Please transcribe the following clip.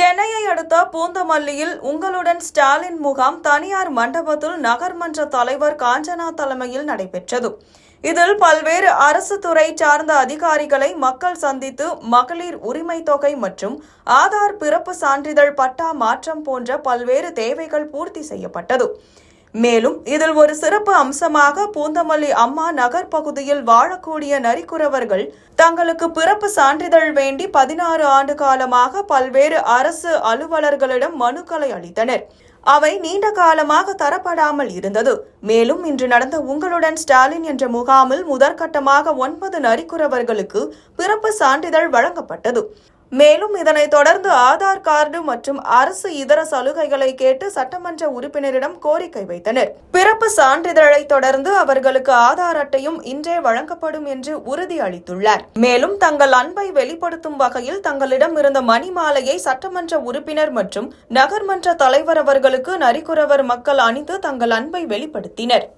சென்னையை அடுத்த பூந்தமல்லியில் உங்களுடன் ஸ்டாலின் முகாம் தனியார் மண்டபத்தில் நகர்மன்ற தலைவர் காஞ்சனா தலைமையில் நடைபெற்றது. இதில் பல்வேறு அரசு துறை சார்ந்த அதிகாரிகளை மக்கள் சந்தித்து மகளிர் உரிமை தொகை மற்றும் ஆதார் பிறப்பு சான்றிதழ் பட்டா மாற்றம் போன்ற பல்வேறு தேவைகள் பூர்த்தி செய்யப்பட்டது. மேலும் இதில் ஒரு சிறப்பு அம்சமாக பூந்தமல்லி அம்மா நகர் பகுதியில் வாழக்கூடிய நரிக்குறவர்கள் தங்களுக்கு பிறப்பு சான்றிதழ் வேண்டி 16 ஆண்டு காலமாக பல்வேறு அரசு அலுவலர்களிடம் மனுக்களை அளித்தனர். அவை நீண்ட காலமாக தரப்படாமல் இருந்தது. மேலும் இன்று நடந்த உங்களுடன் ஸ்டாலின் என்ற முகாமில் முதற்கட்டமாக 9 நரிக்குறவர்களுக்கு பிறப்பு சான்றிதழ் வழங்கப்பட்டது. மேலும் இதனைத் தொடர்ந்து ஆதார் கார்டு மற்றும் அரசு இதர சலுகைகளை கேட்டு சட்டமன்ற உறுப்பினரிடம் கோரிக்கை வைத்தனர். பிறப்பு சான்றிதழை தொடர்ந்து அவர்களுக்கு ஆதார் அட்டையும் இன்றே வழங்கப்படும் என்று உறுதி அளித்துள்ளார். மேலும் தங்கள் அன்பை வெளிப்படுத்தும் வகையில் தங்களிடம் இருந்த மணிமாலையை சட்டமன்ற உறுப்பினர் மற்றும் நகர்மன்ற தலைவர் அவர்களுக்கு நரிக்குறவர் மக்கள் அணிந்து தங்கள் அன்பை வெளிப்படுத்தினர்.